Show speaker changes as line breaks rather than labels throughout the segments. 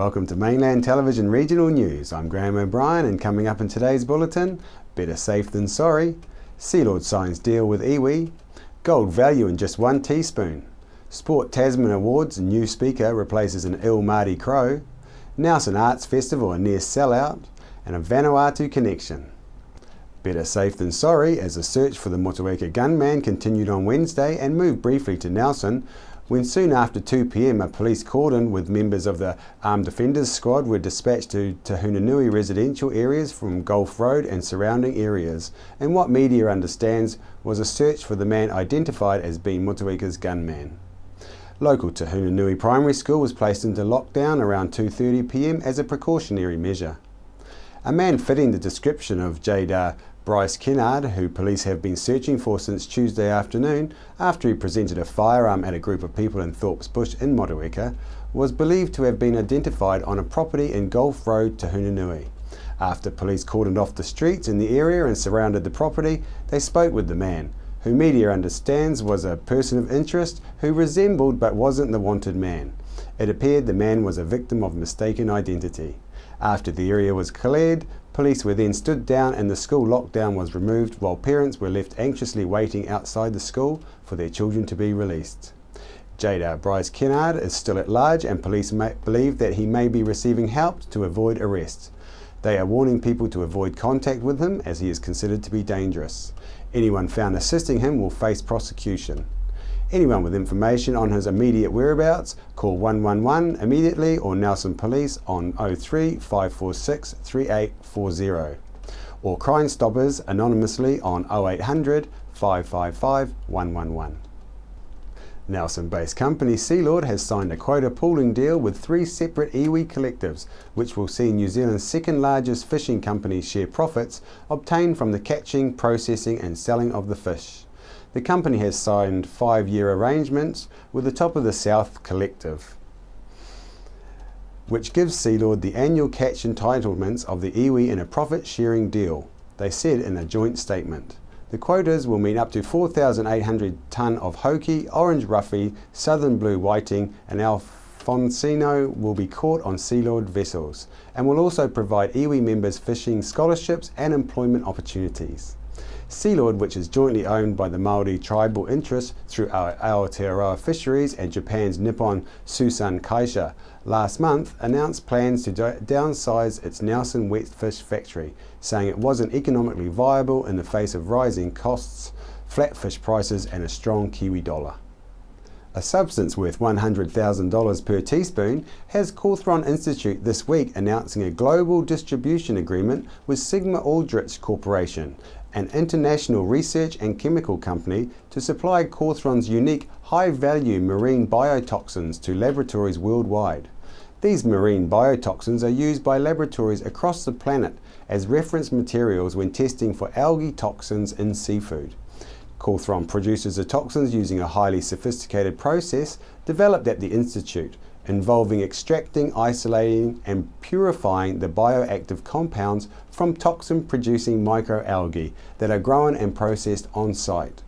Welcome to Mainland Television Regional News. I'm Graham O'Brien, and coming up in today's bulletin, better safe than sorry, Sealord signs deal with iwi, gold value in just 1 teaspoon, Sport Tasman Awards new speaker replaces an ill Māori crow, Nelson Arts Festival a near sellout, and a Vanuatu connection. Better safe than sorry as the search for the Motueka gunman continued on Wednesday and moved briefly to Nelson, when soon after 2 p.m. a police cordon with members of the Armed Defenders Squad were dispatched to Tahunanui residential areas from Gulf Road and surrounding areas, and what media understands was a search for the man identified as being Motueka's gunman. Local Tahunanui Primary School was placed into lockdown around 2:30 p.m. as a precautionary measure. A man fitting the description of Jada Bryce Kennard, who police have been searching for since Tuesday afternoon after he presented a firearm at a group of people in Thorpes Bush in Motueka, was believed to have been identified on a property in Gulf Road, Tahunanui. After police cordoned off the streets in the area and surrounded the property, they spoke with the man, who media understands was a person of interest who resembled but wasn't the wanted man. It appeared the man was a victim of mistaken identity. After the area was cleared, police were then stood down and the school lockdown was removed, while parents were left anxiously waiting outside the school for their children to be released. Jada Bryce Kennard is still at large, and police believe that he may be receiving help to avoid arrest. They are warning people to avoid contact with him as he is considered to be dangerous. Anyone found assisting him will face prosecution. Anyone with information on his immediate whereabouts, call 111 immediately or Nelson Police on 03 546 3840 or Crime Stoppers anonymously on 0800 555 111. Nelson-based company Sealord has signed a quota pooling deal with 3 separate iwi collectives, which will see New Zealand's second largest fishing company share profits obtained from the catching, processing and selling of the fish. The company has signed 5-year arrangements with the Top of the South Collective, which gives Sealord the annual catch entitlements of the iwi in a profit-sharing deal, they said in a joint statement. The quotas will mean up to 4,800 tonne of hoki, orange ruffy, southern blue whiting and alfonsino will be caught on Sealord vessels, and will also provide iwi members fishing scholarships and employment opportunities. Sealord, which is jointly owned by the Māori tribal interests through Aotearoa Fisheries and Japan's Nippon Susan Kaisha, last month announced plans to downsize its Nelson wet fish factory, saying it wasn't economically viable in the face of rising costs, flat fish prices and a strong Kiwi dollar. A substance worth $100,000 per teaspoon has Cawthron Institute this week announcing a global distribution agreement with Sigma Aldrich Corporation, an international research and chemical company, to supply Cawthron's unique high-value marine biotoxins to laboratories worldwide. These marine biotoxins are used by laboratories across the planet as reference materials when testing for algae toxins in seafood. Cawthron produces the toxins using a highly sophisticated process developed at the Institute, involving extracting, isolating and purifying the bioactive compounds from toxin-producing microalgae that are grown and processed on-site.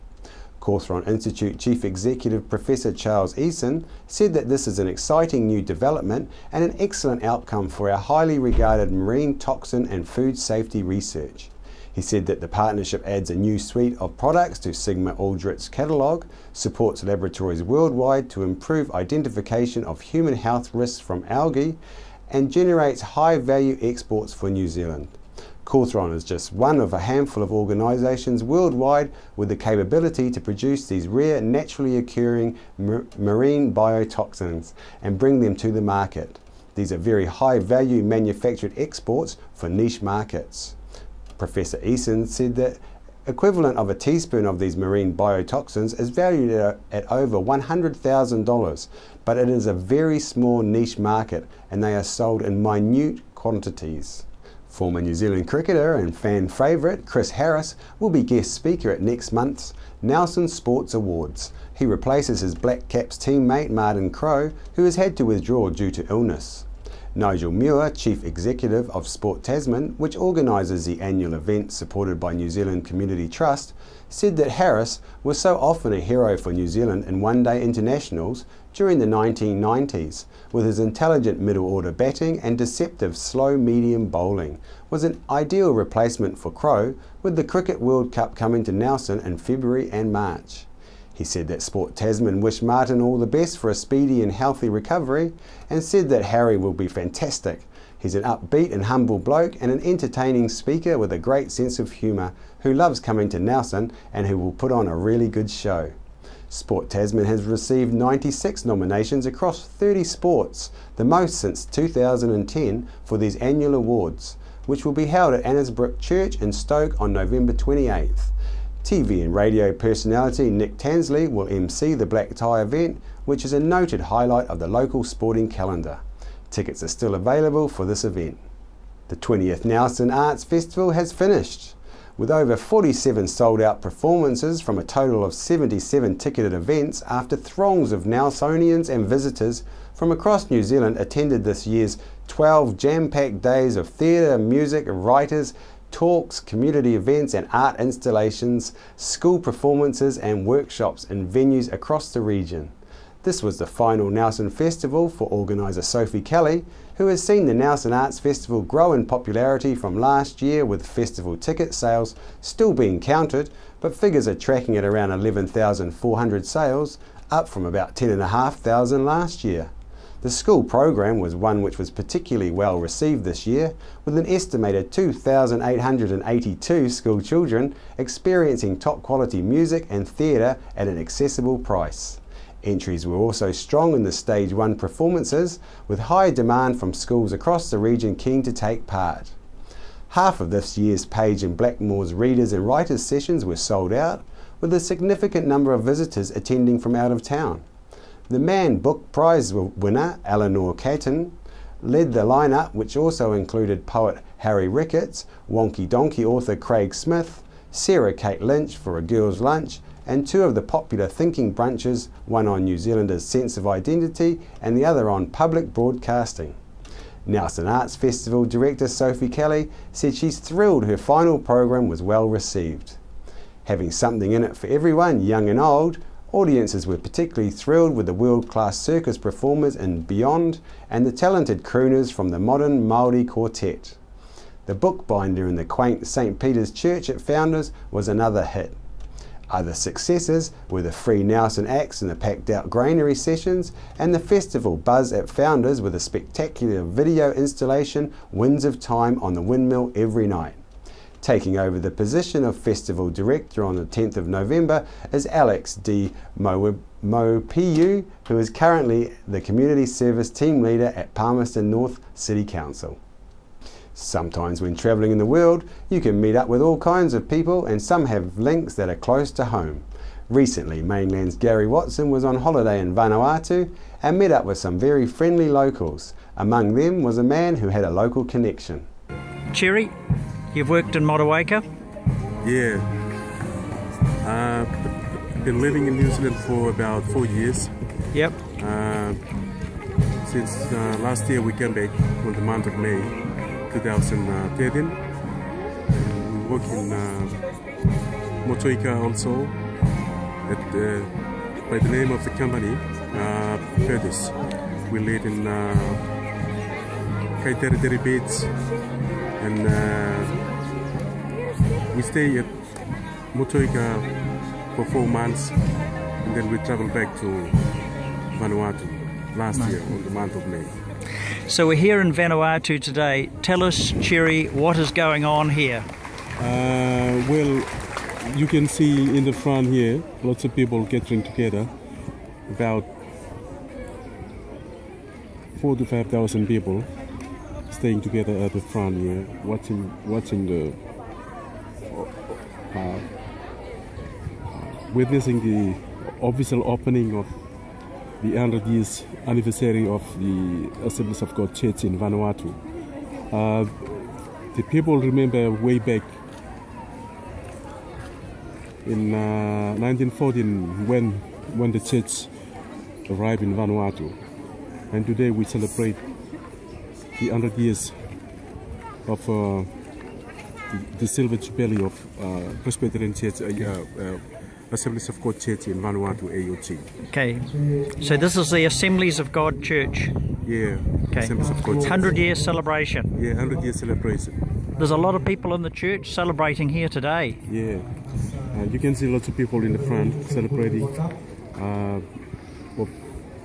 Cawthron Institute Chief Executive Professor Charles Eason said that this is an exciting new development and an excellent outcome for our highly regarded marine toxin and food safety research. He said that the partnership adds a new suite of products to Sigma Aldrich's catalogue, supports laboratories worldwide to improve identification of human health risks from algae, and generates high-value exports for New Zealand. Cawthron is just one of a handful of organisations worldwide with the capability to produce these rare, naturally occurring marine biotoxins and bring them to the market. These are very high-value manufactured exports for niche markets. Professor Eason said that equivalent of a teaspoon of these marine biotoxins is valued at over $100,000, but it is a very small niche market and they are sold in minute quantities. Former New Zealand cricketer and fan favourite Chris Harris will be guest speaker at next month's Nelson Sports Awards. He replaces his Black Caps teammate Martin Crowe, who has had to withdraw due to illness. Nigel Muir, Chief Executive of Sport Tasman, which organises the annual event supported by New Zealand Community Trust, said that Harris was so often a hero for New Zealand in one-day internationals during the 1990s, with his intelligent middle-order batting and deceptive slow-medium bowling, was an ideal replacement for Crowe, with the Cricket World Cup coming to Nelson in February and March. He said that Sport Tasman wished Martin all the best for a speedy and healthy recovery, and said that Harry will be fantastic. He's an upbeat and humble bloke and an entertaining speaker with a great sense of humour who loves coming to Nelson and who will put on a really good show. Sport Tasman has received 96 nominations across 30 sports, the most since 2010 for these annual awards, which will be held at Annesbrook Church in Stoke on November 28th. TV and radio personality Nick Tansley will MC the black tie event, which is a noted highlight of the local sporting calendar. Tickets are still available for this event. The 20th Nelson Arts Festival has finished. With over 47 sold-out performances from a total of 77 ticketed events after throngs of Nelsonians and visitors from across New Zealand attended this year's 12 jam-packed days of theatre, music, writers, talks, community events and art installations, school performances and workshops in venues across the region. This was the final Nelson Festival for organiser Sophie Kelly, who has seen the Nelson Arts Festival grow in popularity from last year, with festival ticket sales still being counted, but figures are tracking at around 11,400 sales, up from about 10,500 last year. The school program was one which was particularly well received this year, with an estimated 2,882 school children experiencing top quality music and theatre at an accessible price. Entries were also strong in the Stage 1 performances, with high demand from schools across the region keen to take part. Half of this year's Page and Blackmore's readers and writers sessions were sold out, with a significant number of visitors attending from out of town. The Man Book Prize winner, Eleanor Catton, led the lineup, which also included poet Harry Ricketts, Wonky Donkey author Craig Smith, Sarah Kate Lynch for A Girl's Lunch, and two of the popular thinking brunches, one on New Zealanders' sense of identity and the other on public broadcasting. Nelson Arts Festival director Sophie Kelly said she's thrilled her final program was well received. Having something in it for everyone, young and old, audiences were particularly thrilled with the world-class circus performers in Beyond and the talented crooners from the Modern Māori Quartet. The bookbinder in the quaint St. Peter's Church at Founders was another hit. Other successes were the free Nelson acts in the packed-out granary sessions and the festival buzz at Founders with a spectacular video installation, Winds of Time, on the windmill every night. Taking over the position of Festival Director on the 10th of November is Alex D. Mopiu, who is currently the Community Service Team Leader at Palmerston North City Council. Sometimes when travelling in the world, you can meet up with all kinds of people, and some have links that are close to home. Recently, Mainland's Gary Watson was on holiday in Vanuatu and met up with some very friendly locals. Among them was a man who had a local connection.
Cherry, you've worked in Motueka?
Yeah. Been living in New Zealand for about 4 years.
Yep.
Since last year we came back on the month of May 2013. We work in Motueka also by the name of the company, Curtis. We live in Kaiteriteri Beach, and we stay at Motueka for 4 months, and then we travel back to Vanuatu last year on the month of May.
So we're here in Vanuatu today. Tell us, Cherry, what is going on here?
Well, you can see in the front here, lots of people gathering together. About 4,000 to 5,000 people staying together at the front here, watching the witnessing the official opening of the 100 years anniversary of the Assemblies of God Church in Vanuatu. The people remember way back in 1914 when the church arrived in Vanuatu, and today we celebrate the 100 years of the Silver Jubilee of Presbyterian Church, Assemblies of God Church in Vanuatu, AOG.
Okay, so this is the Assemblies of God Church.
Yeah,
Okay,
Assemblies of God Church.
100-year celebration.
Yeah, 100-year celebration.
There's a lot of people in the church celebrating here today.
Yeah, you can see lots of people in the front celebrating of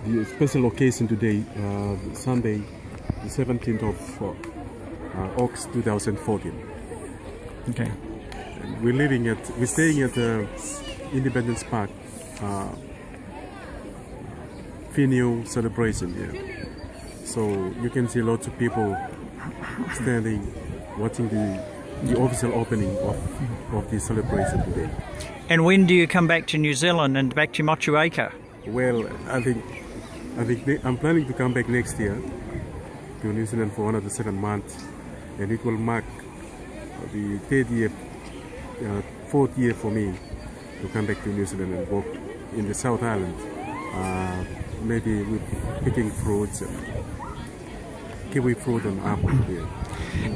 the special occasion today, Sunday, the 17th of August 2014.
Okay.
We're staying at Independence Park Venue celebration here. So you can see lots of people standing, watching the official opening of the celebration today.
And when do you come back to New Zealand and back to Motueka?
Well, I think I'm planning to come back next year to New Zealand for another 7 months, and it will mark the fourth year for me to come back to New Zealand and work in the South Island, maybe with picking fruits and kiwi fruit and apple here.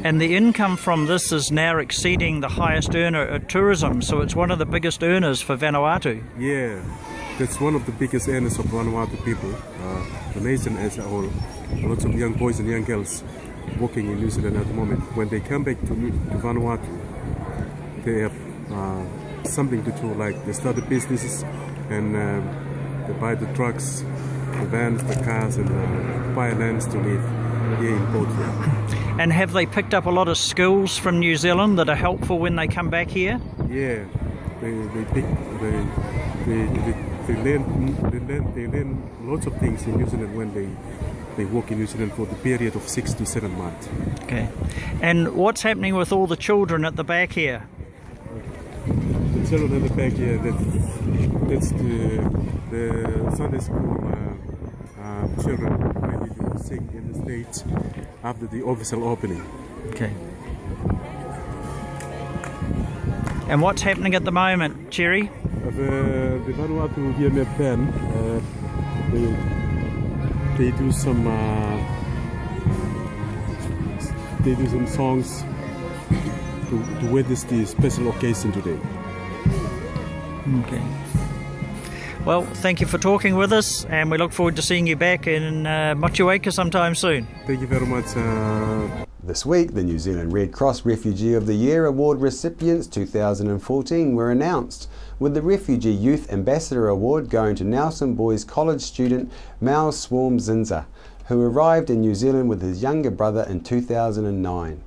And the income from this is now exceeding the highest earner at tourism, so it's one of the biggest earners for Vanuatu.
Yeah, that's one of the biggest earners of Vanuatu people, the nation as a whole. Lots of young boys and young girls working in New Zealand at the moment. When they come back to Vanuatu, they have something to do, like they start the businesses and they buy the trucks, the vans, the cars, and buy lands to live here in Port Vila.
And have they picked up a lot of skills from New Zealand that are helpful when they come back here?
Yeah, they learn lots of things in New Zealand when they work in New Zealand for the period of 6 to 7 months.
Okay. And what's happening with all the children at the back here?
The children at the back here, that's the Sunday school children ready to sing in the stage after the official opening.
Okay. And what's happening at the moment, Cherry?
The Vanuatu VMF band, they do some songs to witness the special occasion today.
Okay. Well, thank you for talking with us, and we look forward to seeing you back in Motueka sometime soon.
Thank you very much.
This week, the New Zealand Red Cross Refugee of the Year Award recipients 2014 were announced, with the Refugee Youth Ambassador Award going to Nelson Boys College student Mal Swarm-Zinza, who arrived in New Zealand with his younger brother in 2009.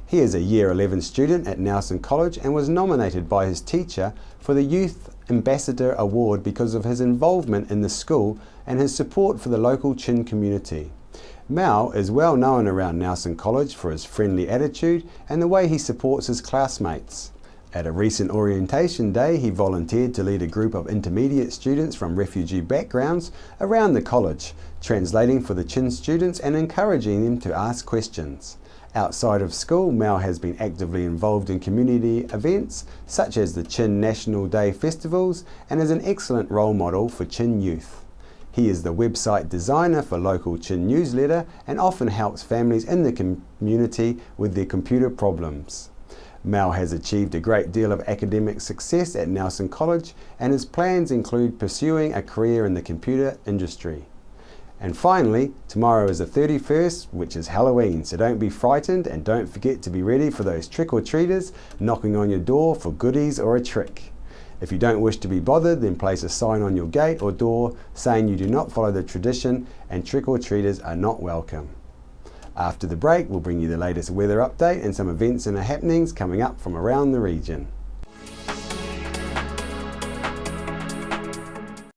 He is a Year 11 student at Nelson College and was nominated by his teacher for the Youth Ambassador Award because of his involvement in the school and his support for the local Chin community. Mal is well known around Nelson College for his friendly attitude and the way he supports his classmates. At a recent orientation day, he volunteered to lead a group of intermediate students from refugee backgrounds around the college, translating for the Chin students and encouraging them to ask questions. Outside of school, Mal has been actively involved in community events such as the Chin National Day festivals and is an excellent role model for Chin youth. He is the website designer for local Chin newsletter and often helps families in the community with their computer problems. Mal has achieved a great deal of academic success at Nelson College, and his plans include pursuing a career in the computer industry. And finally, tomorrow is the 31st, which is Halloween, so don't be frightened and don't forget to be ready for those trick-or-treaters knocking on your door for goodies or a trick. If you don't wish to be bothered, then place a sign on your gate or door saying you do not follow the tradition and trick-or-treaters are not welcome. After the break, we'll bring you the latest weather update and some events and happenings coming up from around the region.